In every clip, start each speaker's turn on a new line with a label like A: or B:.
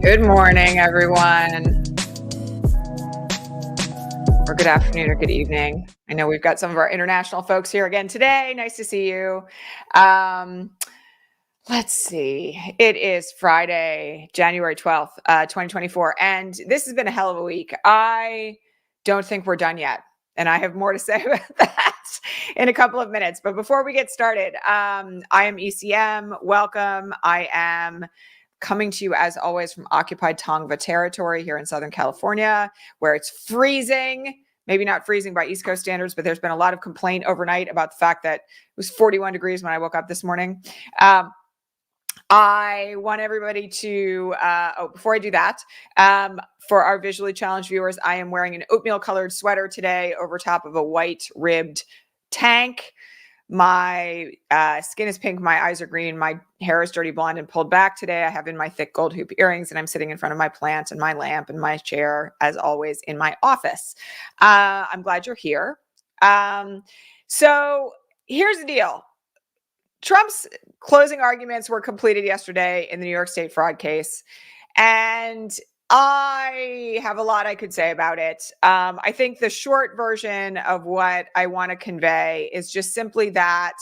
A: Good morning, everyone. Or good afternoon or good evening. I know we've got some of our international folks here again today. Nice to see you. Let's see. It is Friday, January 12th, 2024. And this has been a hell of a week. I don't think we're done yet. And I have more to say about that in a couple of minutes. But before we get started, I am ECM. Welcome. I am coming to you, as always, from occupied Tongva territory here in Southern California, where it's freezing. Maybe not freezing by East Coast standards, but there's been a lot of complaint overnight about the fact that it was 41 degrees when I woke up this morning. I want everybody to, before I do that, for our visually challenged viewers, I am wearing an oatmeal colored sweater today over top of a white ribbed tank. My skin is pink, my eyes are green, my hair is dirty blonde and pulled back today. I have in my thick gold hoop earrings, and I'm sitting in front of my plant and my lamp and my chair, as always, in my office. I'm glad you're here. So here's the deal. Trump's closing arguments were completed yesterday in the New York State fraud case, and I have a lot I could say about it. I think the short version of what I want to convey is just simply that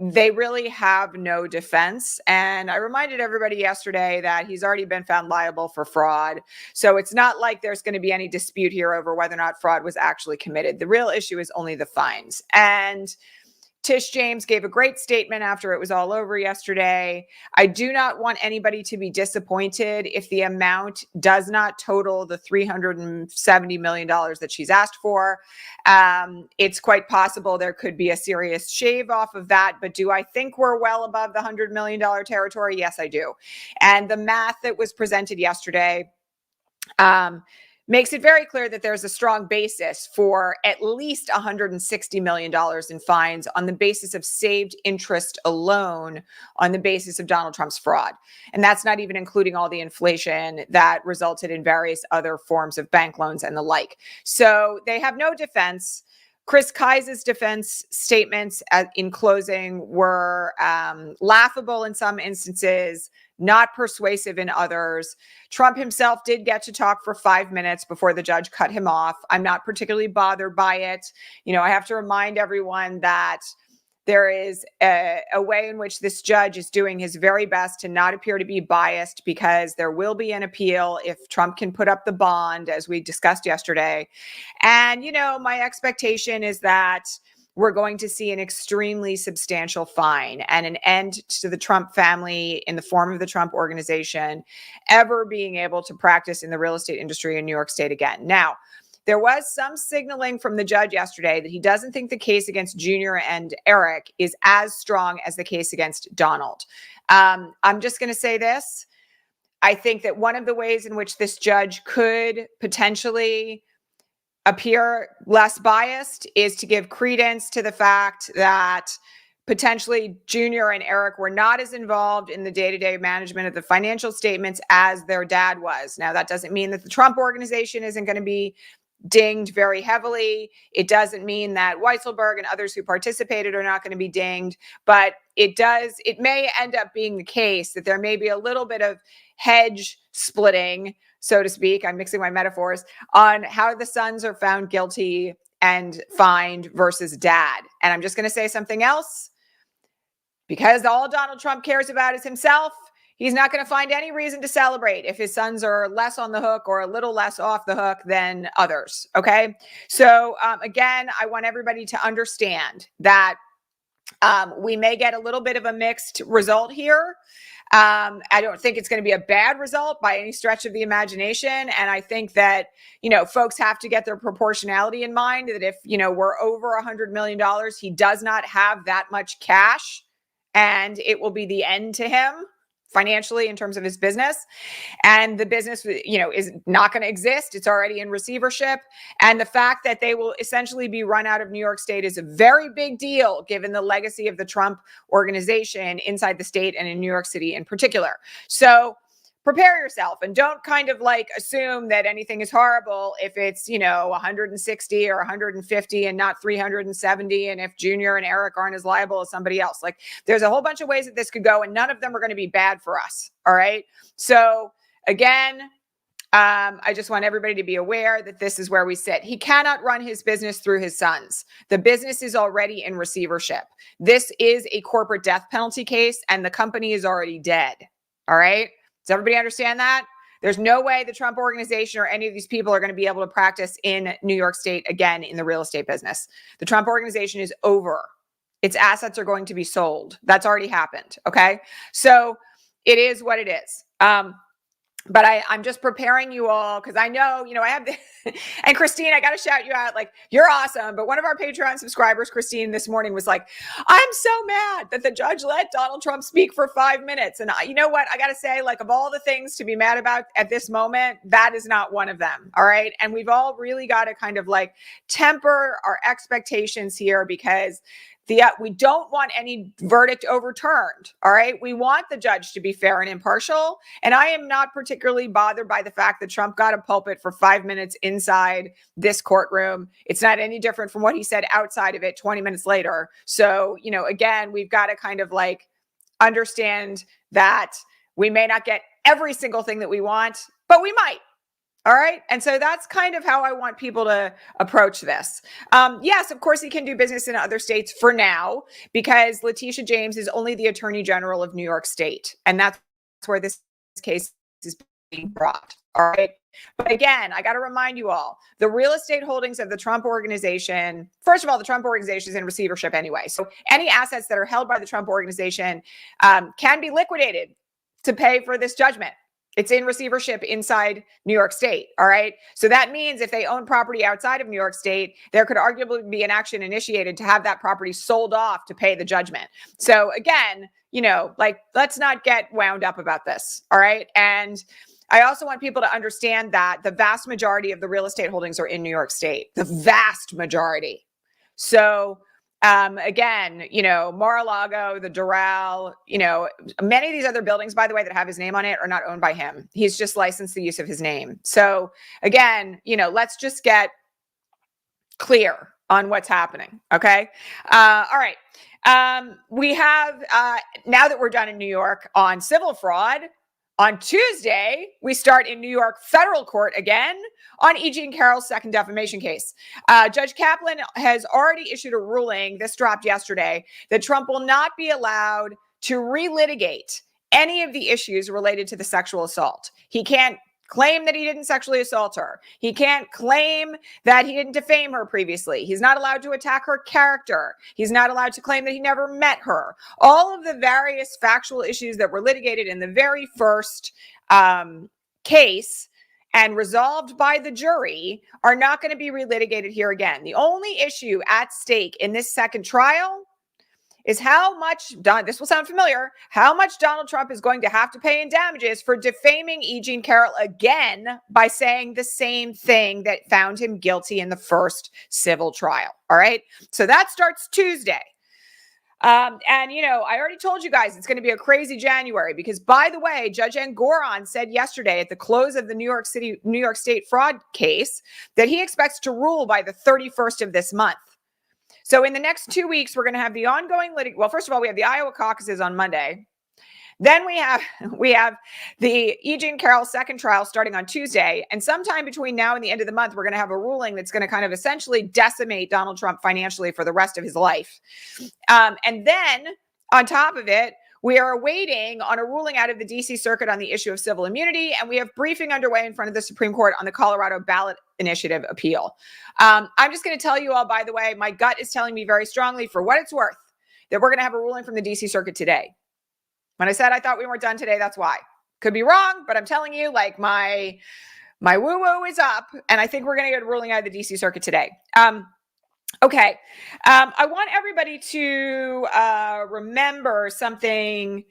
A: they really have no defense. And I reminded everybody yesterday that he's already been found liable for fraud. So it's not like there's going to be any dispute here over whether or not fraud was actually committed. The real issue is only the fines. And Tish James gave a great statement after it was all over yesterday. I do not want anybody to be disappointed if the amount does not total the $370 million that she's asked for. It's quite possible there could be a serious shave off of that, but do I think we're well above the $100 million territory? Yes, I do. And the math that was presented yesterday, makes it very clear that there's a strong basis for at least $160 million in fines on the basis of saved interest alone on the basis of Donald Trump's fraud. And that's not even including all the inflation that resulted in various other forms of bank loans and the like. So they have no defense. Chris Kaiser's defense statements in closing were laughable in some instances, not persuasive in others. Trump himself did get to talk for 5 minutes before the judge cut him off. I'm not particularly bothered by it. You know, I have to remind everyone that there is a way in which this judge is doing his very best to not appear to be biased, because there will be an appeal if Trump can put up the bond, as we discussed yesterday. And, you know, my expectation is that we're going to see an extremely substantial fine and an end to the Trump family in the form of the Trump organization ever being able to practice in the real estate industry in New York State again. Now, there was some signaling from the judge yesterday that he doesn't think the case against Junior and Eric is as strong as the case against Donald. I'm just going to say this. I think that one of the ways in which this judge could potentially appear less biased is to give credence to the fact that potentially Junior and Eric were not as involved in the day-to-day management of the financial statements as their dad was. Now, that doesn't mean that the Trump organization isn't going to be dinged very heavily. It doesn't mean that Weisselberg and others who participated are not going to be dinged, but it may end up being the case that there may be a little bit of hedge splitting, so to speak, I'm mixing my metaphors, on how the sons are found guilty and fined versus dad. And I'm just going to say something else. Because all Donald Trump cares about is himself, he's not going to find any reason to celebrate if his sons are less on the hook or a little less off the hook than others. Okay. So again, I want everybody to understand that we may get a little bit of a mixed result here. I don't think it's going to be a bad result by any stretch of the imagination. And I think that, you know, folks have to get their proportionality in mind, that if, you know, we're over $100 million, he does not have that much cash, and it will be the end to him financially in terms of his business. And the business, you know, is not going to exist. It's already in receivership. And the fact that they will essentially be run out of New York State is a very big deal, given the legacy of the Trump organization inside the state and in New York City in particular. So prepare yourself and don't kind of like assume that anything is horrible if it's, you know, 160 or 150 and not 370. And if Junior and Eric aren't as liable as somebody else, like there's a whole bunch of ways that this could go and none of them are going to be bad for us. All right. So again, I just want everybody to be aware that this is where we sit. He cannot run his business through his sons. The business is already in receivership. This is a corporate death penalty case, and the company is already dead. All right? Does everybody understand that? There's no way the Trump organization or any of these people are going to be able to practice in New York State again in the real estate business. The Trump organization is over. Its assets are going to be sold. That's already happened. Okay? So it is what it is. But I'm just preparing you all because I know, I have, and Christine, I got to shout you out. Like, you're awesome. But one of our Patreon subscribers, Christine, this morning was like, I'm so mad that the judge let Donald Trump speak for 5 minutes. And you know what? I got to say, like, of all the things to be mad about at this moment, that is not one of them. All right. And we've all really got to kind of like temper our expectations here because we don't want any verdict overturned. All right. We want the judge to be fair and impartial. And I am not particularly bothered by the fact that Trump got a pulpit for 5 minutes inside this courtroom. It's not any different from what he said outside of it 20 minutes later. So, again, we've got to kind of like understand that we may not get every single thing that we want, but we might. All right. And so that's kind of how I want people to approach this. Yes, of course, he can do business in other states for now because Letitia James is only the Attorney General of New York State. And that's where this case is being brought. All right. But again, I got to remind you all, the real estate holdings of the Trump organization, first of all, the Trump organization is in receivership anyway. So any assets that are held by the Trump organization can be liquidated to pay for this judgment. It's in receivership inside New York State. All right. So that means if they own property outside of New York State, there could arguably be an action initiated to have that property sold off to pay the judgment. So again, let's not get wound up about this. All right. And I also want people to understand that the vast majority of the real estate holdings are in New York State, the vast majority. So again, Mar-a-Lago, the Doral, many of these other buildings, by the way, that have his name on it are not owned by him. He's just licensed the use of his name. So again, let's just get clear on what's happening. Okay. All right. We have, now that we're done in New York on civil fraud, on Tuesday, we start in New York federal court again on E Jean Carroll's second defamation case. Judge Kaplan has already issued a ruling, this dropped yesterday, that Trump will not be allowed to relitigate any of the issues related to the sexual assault. He can't claim that he didn't sexually assault her. He can't claim that he didn't defame her previously. He's not allowed to attack her character. He's not allowed to claim that he never met her. All of the various factual issues that were litigated in the very first case and resolved by the jury are not going to be relitigated here again. The only issue at stake in this second trial is how much, this will sound familiar, how much Donald Trump is going to have to pay in damages for defaming E Jean Carroll again by saying the same thing that found him guilty in the first civil trial. All right. So that starts Tuesday. I already told you guys it's going to be a crazy January because, by the way, Judge Engoron said yesterday at the close of the New York State fraud case that he expects to rule by the 31st of this month. So in the next 2 weeks, we're going to have the ongoing well, first of all, we have the Iowa caucuses on Monday. Then we have the E Jean Carroll second trial starting on Tuesday. And sometime between now and the end of the month, we're going to have a ruling that's going to kind of essentially decimate Donald Trump financially for the rest of his life. And then on top of it, we are waiting on a ruling out of the DC Circuit on the issue of civil immunity, and we have briefing underway in front of the Supreme Court on the Colorado ballot initiative appeal. I'm just going to tell you all, by the way, my gut is telling me very strongly, for what it's worth, that we're going to have a ruling from the DC Circuit today. When I said I thought we weren't done today, that's why. Could be wrong, but I'm telling you, like, my woo-woo is up, and I think we're going to get a ruling out of the DC Circuit today. Okay. I want everybody to remember something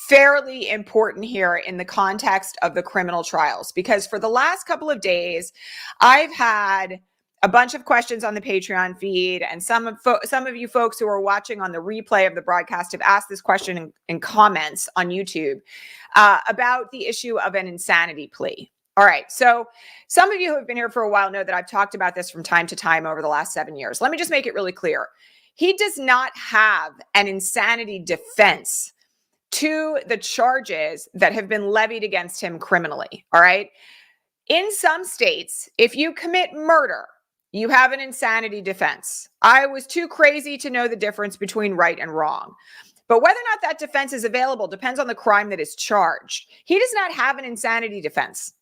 A: fairly important here in the context of the criminal trials, because for the last couple of days, I've had a bunch of questions on the Patreon feed, and some of you folks who are watching on the replay of the broadcast have asked this question in comments on YouTube about the issue of an insanity plea. All right. So some of you who have been here for a while know that I've talked about this from time to time over the last 7 years. Let me just make it really clear. He does not have an insanity defense to the charges that have been levied against him criminally. All right. In some states, if you commit murder, you have an insanity defense. I was too crazy to know the difference between right and wrong. But whether or not that defense is available depends on the crime that is charged. He does not have an insanity defense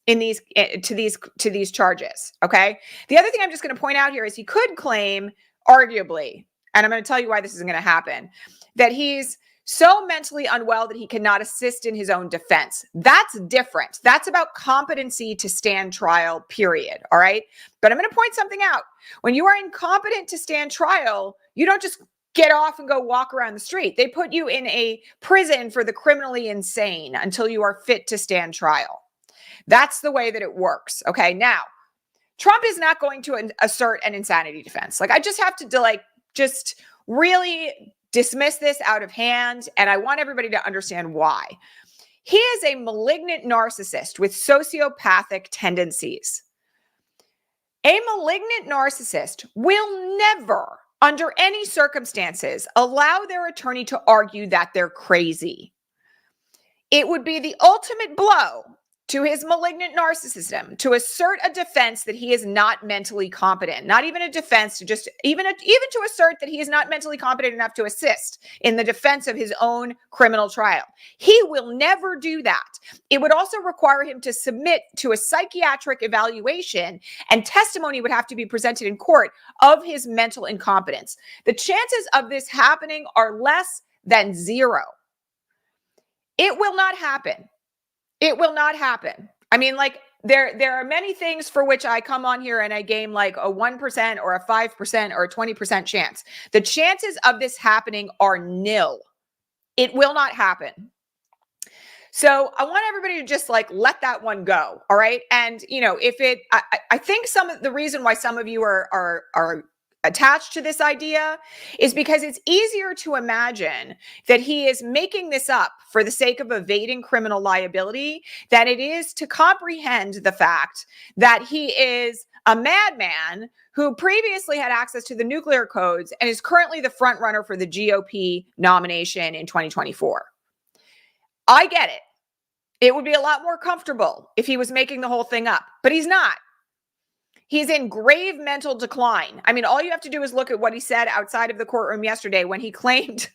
A: in these to these charges. Okay. The other thing I'm just going to point out here is he could claim, arguably, and I'm going to tell you why this isn't going to happen, that he's so mentally unwell that he cannot assist in his own defense. That's different. That's about competency to stand trial, period. All right. But I'm going to point something out. When you are incompetent to stand trial, you don't just get off and go walk around the street. They put you in a prison for the criminally insane until you are fit to stand trial. That's the way that it works. Okay. Now, Trump is not going to assert an insanity defense. Like, I just have to just really dismiss this out of hand. And I want everybody to understand why. He is a malignant narcissist with sociopathic tendencies. A malignant narcissist will never, under any circumstances, allow their attorney to argue that they're crazy. It would be the ultimate blow to his malignant narcissism to assert a defense that he is not mentally competent, not even a defense, to just even to assert that he is not mentally competent enough to assist in the defense of his own criminal trial. He will never do that. It would also require him to submit to a psychiatric evaluation, and testimony would have to be presented in court of his mental incompetence. The chances of this happening are less than zero. It will not happen. It will not happen. I mean, like, there are many things for which I come on here and I game like a 1% or a 5% or a 20% chance. The chances of this happening are nil. It will not happen. So I want everybody to just like let that one go. All right. And, you know, I think some of the reason why some of you are attached to this idea is because it's easier to imagine that he is making this up for the sake of evading criminal liability than it is to comprehend the fact that he is a madman who previously had access to the nuclear codes and is currently the front runner for the GOP nomination in 2024. I get it. It would be a lot more comfortable if he was making the whole thing up, but he's not. He's in grave mental decline. I mean, all you have to do is look at what he said outside of the courtroom yesterday when he claimed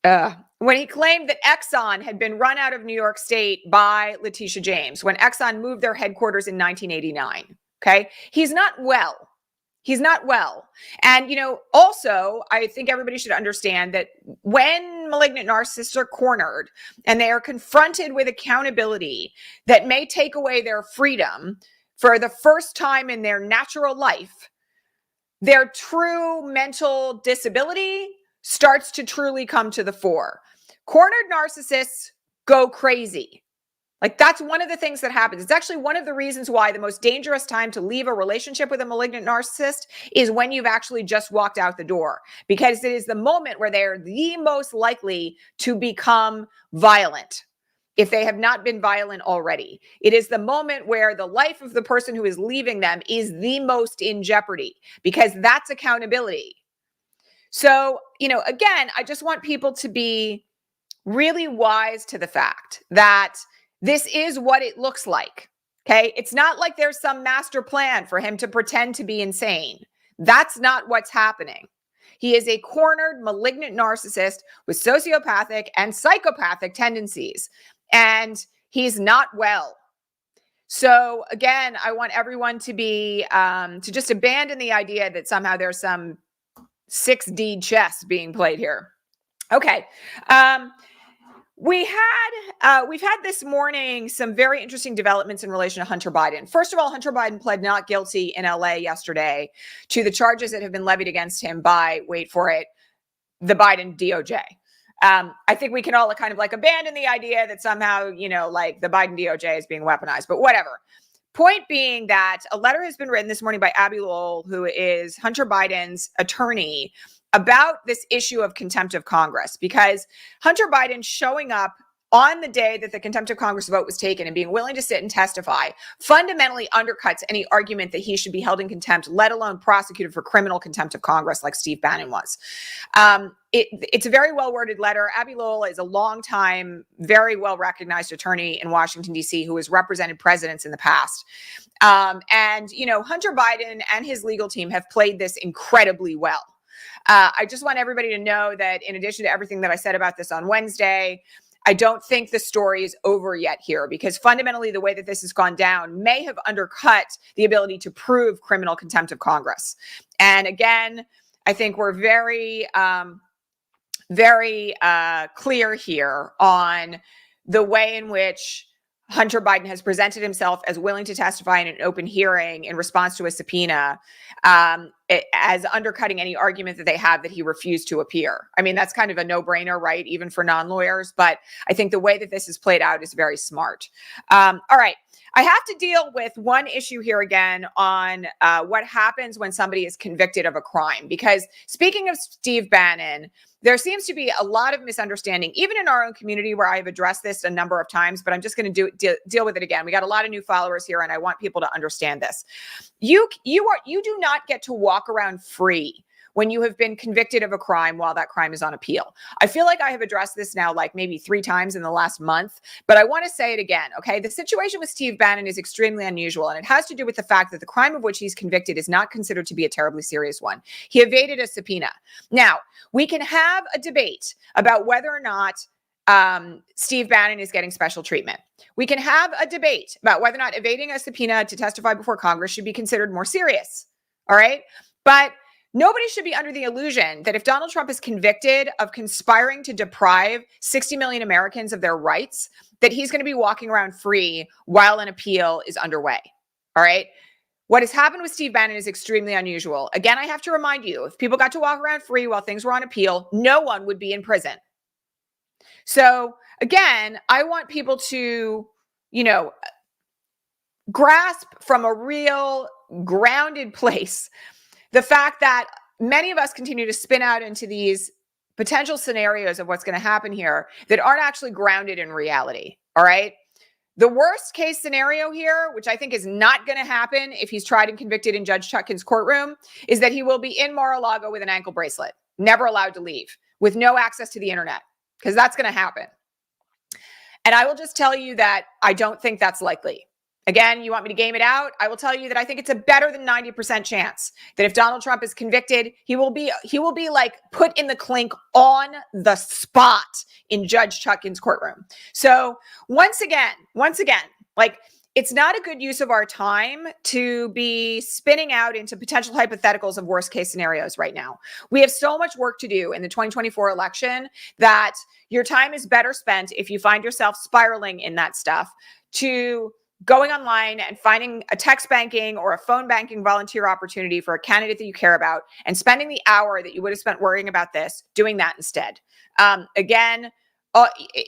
A: that Exxon had been run out of New York State by Letitia James when Exxon moved their headquarters in 1989. Okay. He's not well. He's not well. And, you know, also, I think everybody should understand that when malignant narcissists are cornered and they are confronted with accountability that may take away their freedom for the first time in their natural life, their true mental disability starts to truly come to the fore. Cornered narcissists go crazy. Like, that's one of the things that happens. It's actually one of the reasons why the most dangerous time to leave a relationship with a malignant narcissist is when you've actually just walked out the door, because it is the moment where they're the most likely to become violent. If they have not been violent already, it is the moment where the life of the person who is leaving them is the most in jeopardy, because that's accountability. So, you know, again, I just want people to be really wise to the fact that this is what it looks like. Okay. It's not like there's some master plan for him to pretend to be insane. That's not what's happening. He is a cornered, malignant narcissist with sociopathic and psychopathic tendencies. And he's not well. So again, I want everyone to be, to just abandon the idea that somehow there's some 6D chess being played here. Okay. We've had this morning some very interesting developments in relation to Hunter Biden. First of all, Hunter Biden pled not guilty in LA yesterday to the charges that have been levied against him by, wait for it, the Biden DOJ. I think we can all kind of like abandon the idea that somehow, you know, like the Biden DOJ is being weaponized, but whatever. Point being that a letter has been written this morning by Abby Lowell, who is Hunter Biden's attorney, about this issue of contempt of Congress, because Hunter Biden showing up on the day that the contempt of Congress vote was taken and being willing to sit and testify fundamentally undercuts any argument that he should be held in contempt, let alone prosecuted for criminal contempt of Congress like Steve Bannon was. It's a very well-worded letter. Abby Lowell is a long-time, very well-recognized attorney in Washington, D.C. who has represented presidents in the past. And, you know, Hunter Biden and his legal team have played this incredibly well. I just want everybody to know that in addition to everything that I said about this on Wednesday, I don't think the story is over yet here, because fundamentally the way that this has gone down may have undercut the ability to prove criminal contempt of Congress. And again, I think we're very clear here on the way in which Hunter Biden has presented himself as willing to testify in an open hearing in response to a subpoena, as undercutting any argument that they have that he refused to appear. I mean, that's kind of a no-brainer, right? Even for non-lawyers. But I think the way that this is played out is very smart. All right. I have to deal with one issue here again on what happens when somebody is convicted of a crime. Because speaking of Steve Bannon, there seems to be a lot of misunderstanding, even in our own community, where I've addressed this a number of times, but I'm just going to deal with it again. We got a lot of new followers here, and I want people to understand this. You do not get to walk around free when you have been convicted of a crime while that crime is on appeal. I feel like I have addressed this now like maybe 3 times in the last month, but I want to say it again, okay? The situation with Steve Bannon is extremely unusual, and it has to do with the fact that the crime of which he's convicted is not considered to be a terribly serious one. He evaded a subpoena. Now, we can have a debate about whether or not Steve Bannon is getting special treatment. We can have a debate about whether or not evading a subpoena to testify before Congress should be considered more serious, all right? But nobody should be under the illusion that if Donald Trump is convicted of conspiring to deprive 60 million Americans of their rights, that he's going to be walking around free while an appeal is underway. All right. What has happened with Steve Bannon is extremely unusual. Again, I have to remind you, if people got to walk around free while things were on appeal, no one would be in prison. So again, I want people to, you know, grasp from a real grounded place the fact that many of us continue to spin out into these potential scenarios of what's going to happen here that aren't actually grounded in reality. All right. The worst case scenario here, which I think is not going to happen if he's tried and convicted in Judge Chutkan's courtroom, is that he will be in Mar-a-Lago with an ankle bracelet, never allowed to leave, with no access to the internet, because that's going to happen. And I will just tell you that I don't think that's likely. Again, you want me to game it out? I will tell you that I think it's a better than 90% chance that if Donald Trump is convicted, he will be like put in the clink on the spot in Judge Chutkan's courtroom. So once again, like, it's not a good use of our time to be spinning out into potential hypotheticals of worst case scenarios right now. We have so much work to do in the 2024 election that your time is better spent, if you find yourself spiraling in that stuff, to going online and finding a text banking or a phone banking volunteer opportunity for a candidate that you care about, and spending the hour that you would have spent worrying about this, doing that instead. Again,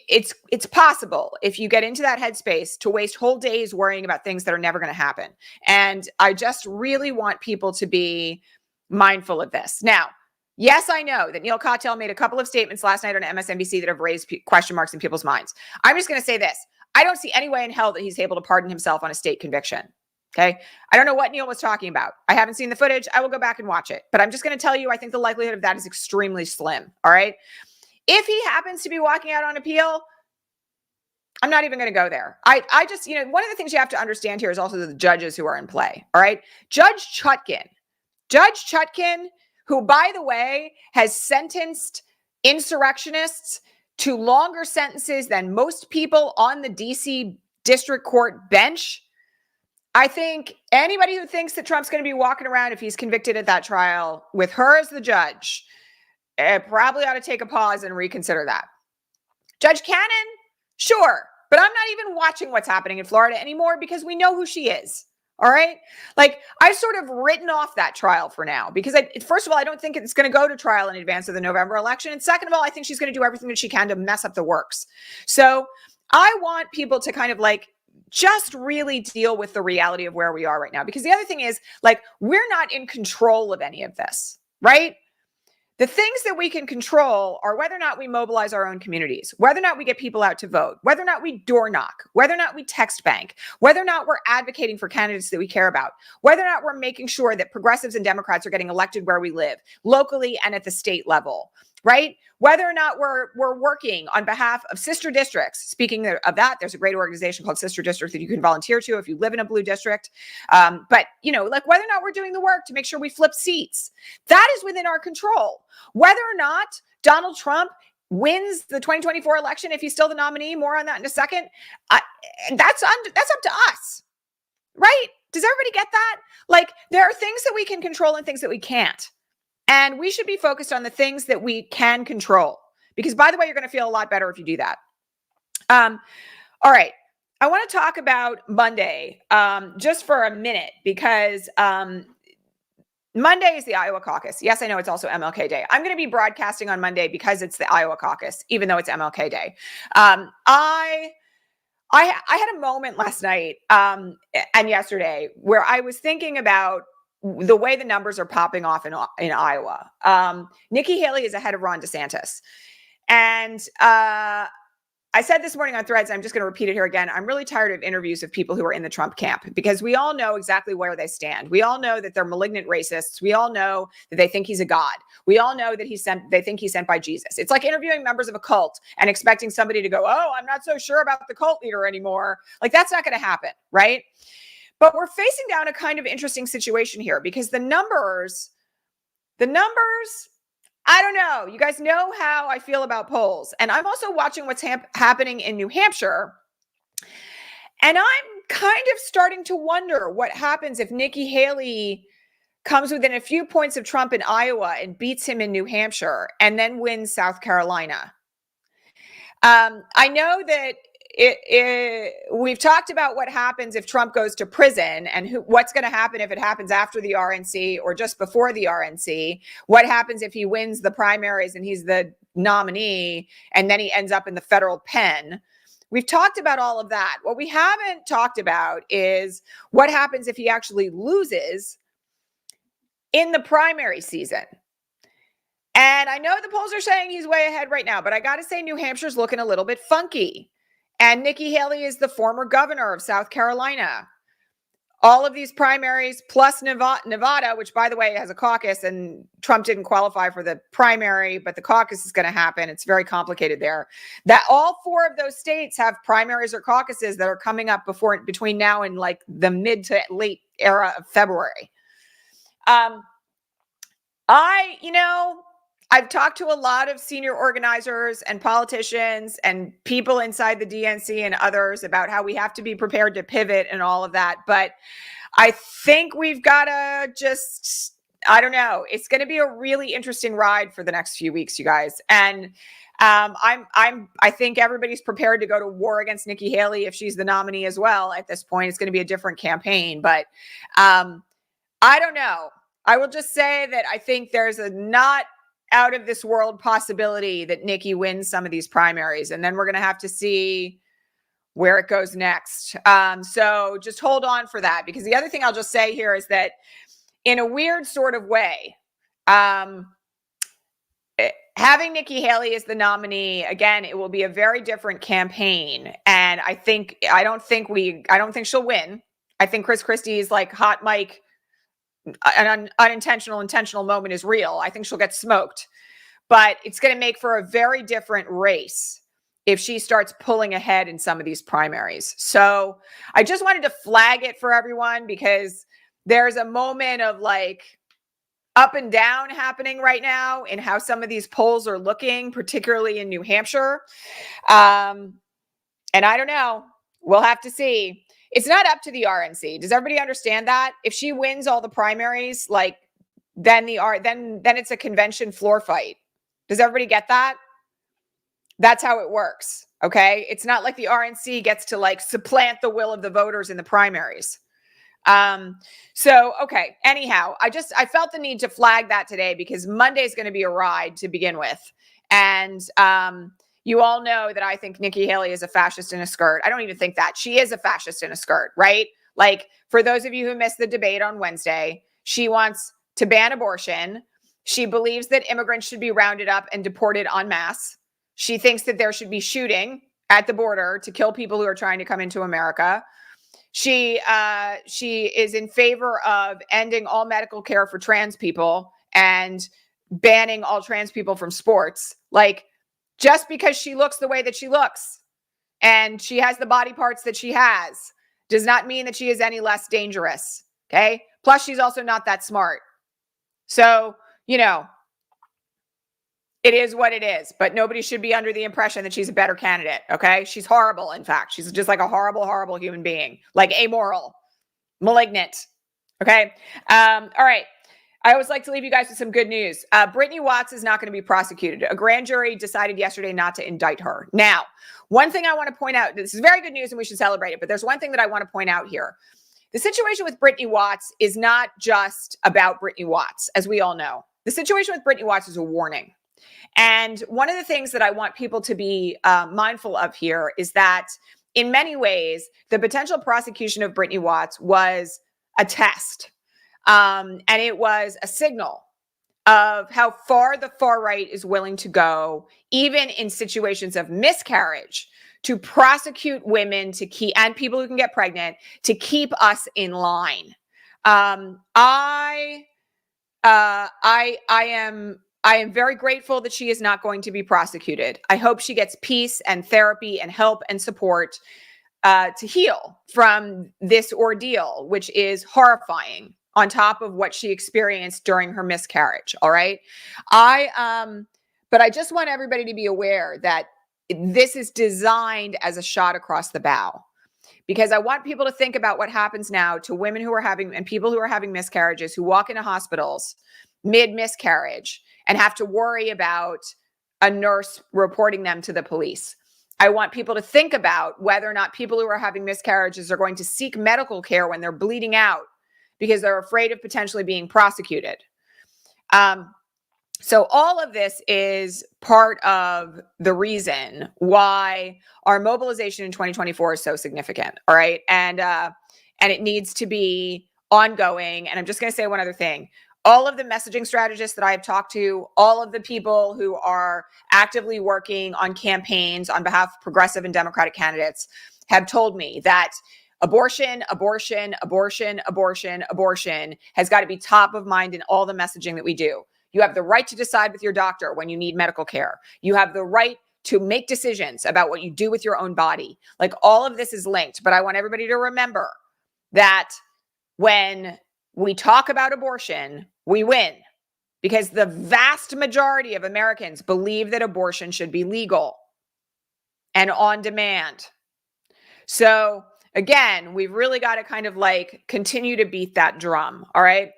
A: it's possible, if you get into that headspace, to waste whole days worrying about things that are never going to happen. And I just really want people to be mindful of this. Now, yes, I know that Neil Cottrell made a couple of statements last night on MSNBC that have raised question marks in people's minds. I'm just going to say this. I don't see any way in hell that he's able to pardon himself on a state conviction. Okay. I don't know what Neil was talking about. I haven't seen the footage. I will go back and watch it. But I'm just going to tell you, I think the likelihood of that is extremely slim. All right. If he happens to be walking out on appeal, I'm not even going to go there. I just, you know, one of the things you have to understand here is also the judges who are in play. All right. Judge Chutkan, who, by the way, has sentenced insurrectionists to longer sentences than most people on the DC District Court bench. I think anybody who thinks that Trump's going to be walking around if he's convicted at that trial with her as the judge, probably ought to take a pause and reconsider that. Judge Cannon, sure, but I'm not even watching what's happening in Florida anymore because we know who she is. All right. Like, I've sort of written off that trial for now because first of all, I don't think it's going to go to trial in advance of the November election. And second of all, I think she's going to do everything that she can to mess up the works. So I want people to kind of like just really deal with the reality of where we are right now. Because the other thing is, like, we're not in control of any of this, right? The things that we can control are whether or not we mobilize our own communities, whether or not we get people out to vote, whether or not we door knock, whether or not we text bank, whether or not we're advocating for candidates that we care about, whether or not we're making sure that progressives and Democrats are getting elected where we live, locally and at the state level, right? Whether or not we're working on behalf of sister districts. Speaking of that, there's a great organization called Sister District that you can volunteer to if you live in a blue district. But, like whether or not we're doing the work to make sure we flip seats, that is within our control. Whether or not Donald Trump wins the 2024 election, if he's still the nominee, more on that in a second, that's up to us, right? Does everybody get that? Like, there are things that we can control and things that we can't. And we should be focused on the things that we can control, because, by the way, you're going to feel a lot better if you do that. All right. I want to talk about Monday just for a minute, because Monday is the Iowa caucus. Yes, I know it's also MLK Day. I'm going to be broadcasting on Monday because it's the Iowa caucus, even though it's MLK Day. I had a moment last night and yesterday where I was thinking about the way the numbers are popping off in Iowa. Nikki Haley is ahead of Ron DeSantis. And I said this morning on Threads, I'm just going to repeat it here again. I'm really tired of interviews of people who are in the Trump camp, because we all know exactly where they stand. We all know that they're malignant racists. We all know that they think he's a god. We all know that they think he's sent by Jesus. It's like interviewing members of a cult and expecting somebody to go, oh, I'm not so sure about the cult leader anymore. Like, that's not going to happen, right? But we're facing down a kind of interesting situation here, because the numbers, I don't know. You guys know how I feel about polls. And I'm also watching what's happening in New Hampshire. And I'm kind of starting to wonder what happens if Nikki Haley comes within a few points of Trump in Iowa and beats him in New Hampshire and then wins South Carolina. I know that we've talked about what happens if Trump goes to prison, and what's going to happen if it happens after the RNC or just before the RNC. What happens if he wins the primaries and he's the nominee and then he ends up in the federal pen? We've talked about all of that. What we haven't talked about is what happens if he actually loses in the primary season. And I know the polls are saying he's way ahead right now, but I got to say New Hampshire's looking a little bit funky. And Nikki Haley is the former governor of South Carolina. All of these primaries, plus Nevada, which, by the way, has a caucus, and Trump didn't qualify for the primary, but the caucus is going to happen. It's very complicated there. That all four of those states have primaries or caucuses that are coming up between now and like the mid to late era of February. I've talked to a lot of senior organizers and politicians and people inside the DNC and others about how we have to be prepared to pivot and all of that. But I think we've got to just, I don't know. It's going to be a really interesting ride for the next few weeks, you guys. And I think everybody's prepared to go to war against Nikki Haley if she's the nominee as well. At this point, it's going to be a different campaign, but I don't know. I will just say that I think there's a not out of this world possibility that Nikki wins some of these primaries, and then we're going to have to see where it goes next. So just hold on for that, because the other thing I'll just say here is that in a weird sort of way, having Nikki Haley as the nominee, again, it will be a very different campaign. And I don't think she'll win. I think Chris Christie's like hot mic, an intentional moment is real. I think she'll get smoked, but it's going to make for a very different race if she starts pulling ahead in some of these primaries. So I just wanted to flag it for everyone, because there's a moment of like up and down happening right now in how some of these polls are looking, particularly in New Hampshire. And I don't know. We'll have to see. It's not up to the RNC. Does everybody understand that? If she wins all the primaries, like then it's a convention floor fight. Does everybody get that? That's how it works. Okay. It's not like the RNC gets to like supplant the will of the voters in the primaries. Okay. Anyhow, I felt the need to flag that today, because Monday is going to be a ride to begin with. And, you all know that I think Nikki Haley is a fascist in a skirt. I don't even think that. She is a fascist in a skirt, right? Like, for those of you who missed the debate on Wednesday, she wants to ban abortion. She believes that immigrants should be rounded up and deported en masse. She thinks that there should be shooting at the border to kill people who are trying to come into America. She is in favor of ending all medical care for trans people and banning all trans people from sports. Like, just because she looks the way that she looks and she has the body parts that she has does not mean that she is any less dangerous. Okay. Plus, she's also not that smart. So, you know, it is what it is, but nobody should be under the impression that she's a better candidate. Okay. She's horrible. In fact, she's just like a horrible, horrible human being, like amoral, malignant. Okay. All right. I always like to leave you guys with some good news. Britney Watts is not going to be prosecuted. A grand jury decided yesterday not to indict her. Now, one thing I want to point out, this is very good news and we should celebrate it, but there's one thing that I want to point out here. The situation with Britney Watts is not just about Britney Watts, as we all know. The situation with Britney Watts is a warning. And one of the things that I want people to be mindful of here is that in many ways, the potential prosecution of Britney Watts was a test. And it was a signal of how far the far right is willing to go, even in situations of miscarriage, to prosecute women and people who can get pregnant to keep us in line. I am very grateful that she is not going to be prosecuted. I hope she gets peace and therapy and help and support to heal from this ordeal, which is horrifying, on top of what she experienced during her miscarriage. All right. But I just want everybody to be aware that this is designed as a shot across the bow, because I want people to think about what happens now to women who are having and people who are having miscarriages, who walk into hospitals mid miscarriage and have to worry about a nurse reporting them to the police. I want people to think about whether or not people who are having miscarriages are going to seek medical care when they're bleeding out because they're afraid of potentially being prosecuted. So all of this is part of the reason why our mobilization in 2024 is so significant. All right. And it needs to be ongoing. And I'm just going to say one other thing. All of the messaging strategists that I have talked to, all of the people who are actively working on campaigns on behalf of progressive and Democratic candidates have told me that abortion has got to be top of mind in all the messaging that we do. You have the right to decide with your doctor when you need medical care. You have the right to make decisions about what you do with your own body. Like, all of this is linked, but I want everybody to remember that when we talk about abortion, we win, because the vast majority of Americans believe that abortion should be legal and on demand. So again, we've really got to kind of like continue to beat that drum. All right.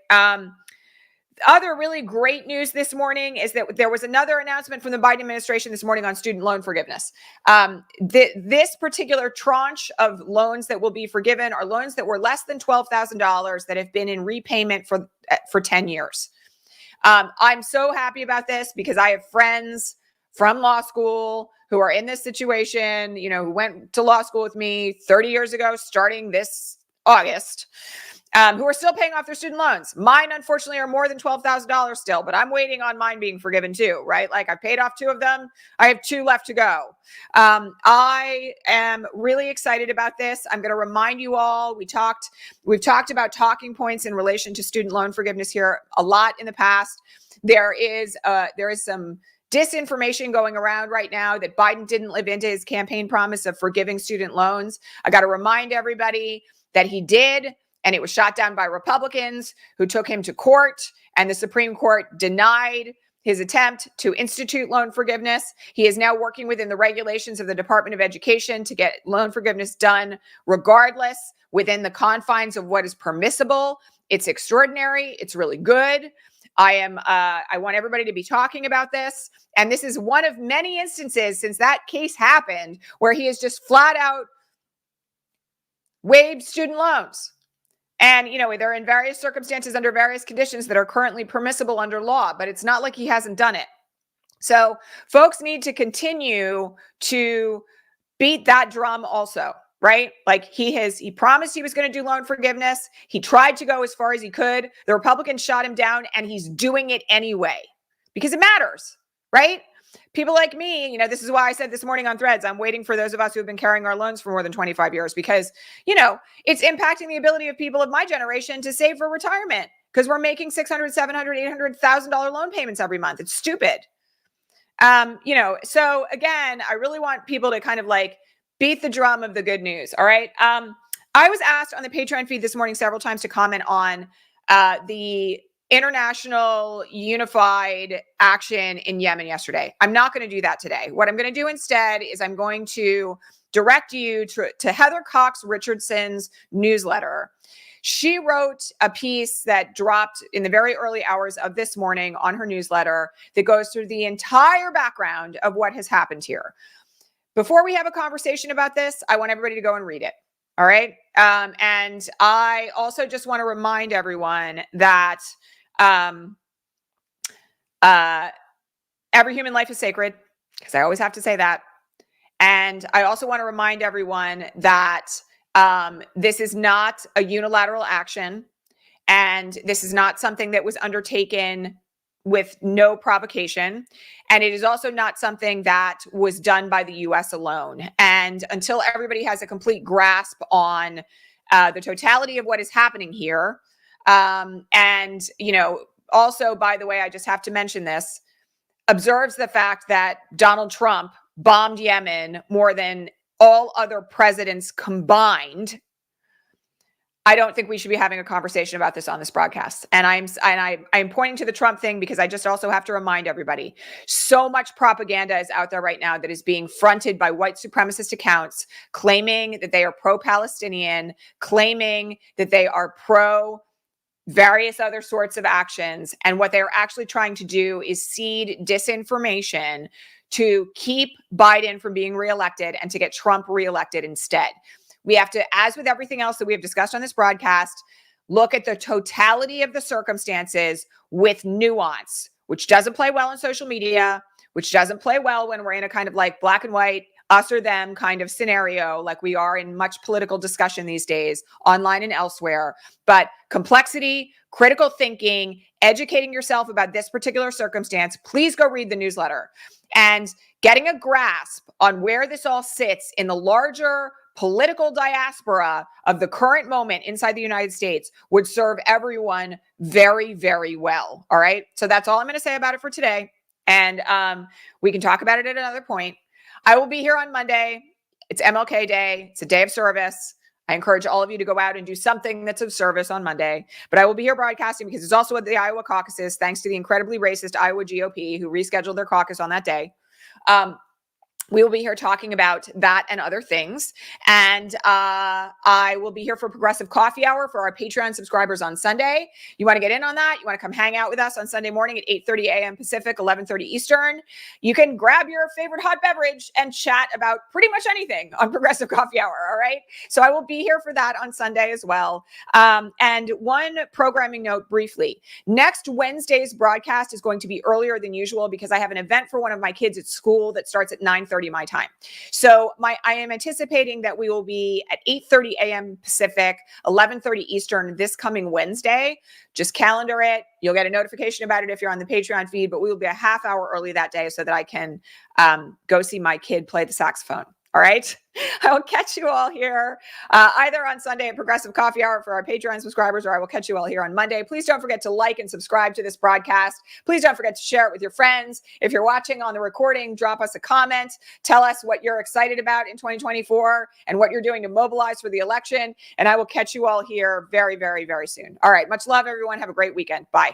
A: Other really great news this morning is that there was another announcement from the Biden administration this morning on student loan forgiveness. This particular tranche of loans that will be forgiven are loans that were less than $12,000 that have been in repayment for 10 years. I'm so happy about this because I have friends from law school who are in this situation, you know, who went to law school with me 30 years ago, starting this August, who are still paying off their student loans. Mine, unfortunately, are more than $12,000 still, but I'm waiting on mine being forgiven too, right? Like, I paid off 2 of them. I have 2 left to go. I am really excited about this. I'm going to remind you all, we've talked about talking points in relation to student loan forgiveness here a lot in the past. There is some disinformation going around right now that Biden didn't live into his campaign promise of forgiving student loans. I got to remind everybody that he did, and it was shot down by Republicans who took him to court, and the Supreme Court denied his attempt to institute loan forgiveness. He is now working within the regulations of the Department of Education to get loan forgiveness done regardless, within the confines of what is permissible. It's extraordinary. It's really good. I want everybody to be talking about this. And this is one of many instances since that case happened where he has just flat out waived student loans. And, you know, they're in various circumstances under various conditions that are currently permissible under law, but it's not like he hasn't done it. So folks need to continue to beat that drum also, right? Like he promised he was going to do loan forgiveness. He tried to go as far as he could. The Republicans shot him down, and he's doing it anyway because it matters, right? People like me, you know, this is why I said this morning on Threads, I'm waiting for those of us who have been carrying our loans for more than 25 years because, you know, it's impacting the ability of people of my generation to save for retirement because we're making $600, $700, $800,000 loan payments every month. It's stupid. You know, so again, I really want people to kind of like beat the drum of the good news. All right. I was asked on the Patreon feed this morning several times to comment on the international unified action in Yemen yesterday. I'm not going to do that today. What I'm going to do instead is I'm going to direct you to Heather Cox Richardson's newsletter. She wrote a piece that dropped in the very early hours of this morning on her newsletter that goes through the entire background of what has happened here. Before we have a conversation about this, I want everybody to go and read it. All right. And I also just want to remind everyone that every human life is sacred, because I always have to say that. And I also want to remind everyone that this is not a unilateral action, and this is not something that was undertaken with no provocation. And it is also not something that was done by the US alone. And until everybody has a complete grasp on the totality of what is happening here, and, you know, also, by the way, I just have to mention this, observes the fact that Donald Trump bombed Yemen more than all other presidents combined, I don't think we should be having a conversation about this on this broadcast. And I'm pointing to the Trump thing because I just also have to remind everybody, so much propaganda is out there right now that is being fronted by white supremacist accounts, claiming that they are pro-Palestinian, claiming that they are pro various other sorts of actions. And what they're actually trying to do is seed disinformation to keep Biden from being reelected and to get Trump reelected instead. We have to, as with everything else that we have discussed on this broadcast, look at the totality of the circumstances with nuance, which doesn't play well in social media, which doesn't play well when we're in a kind of like black and white, us or them kind of scenario, like we are in much political discussion these days, online and elsewhere. But complexity, critical thinking, educating yourself about this particular circumstance, please go read the newsletter. And getting a grasp on where this all sits in the larger political diaspora of the current moment inside the United States would serve everyone very, very well. All right. So that's all I'm going to say about it for today. And we can talk about it at another point. I will be here on Monday. It's MLK Day. It's a day of service. I encourage all of you to go out and do something that's of service on Monday. But I will be here broadcasting because it's also at the Iowa caucuses, thanks to the incredibly racist Iowa GOP who rescheduled their caucus on that day. We will be here talking about that and other things. And I will be here for Progressive Coffee Hour for our Patreon subscribers on Sunday. You want to get in on that? You want to come hang out with us on Sunday morning at 8:30 a.m. Pacific, 11:30 Eastern. You can grab your favorite hot beverage and chat about pretty much anything on Progressive Coffee Hour, all right? So I will be here for that on Sunday as well. And one programming note briefly. Next Wednesday's broadcast is going to be earlier than usual because I have an event for one of my kids at school that starts at 9:30 my time. So I am anticipating that we will be at 8:30 a.m. Pacific, 11:30 Eastern this coming Wednesday. Just calendar it. You'll get a notification about it if you're on the Patreon feed, but we will be a half hour early that day so that I can go see my kid play the saxophone. All right. I will catch you all here either on Sunday at Progressive Coffee Hour for our Patreon subscribers, or I will catch you all here on Monday. Please don't forget to like and subscribe to this broadcast. Please don't forget to share it with your friends. If you're watching on the recording, drop us a comment. Tell us what you're excited about in 2024 and what you're doing to mobilize for the election. And I will catch you all here very, very, very soon. All right. Much love, everyone. Have a great weekend. Bye.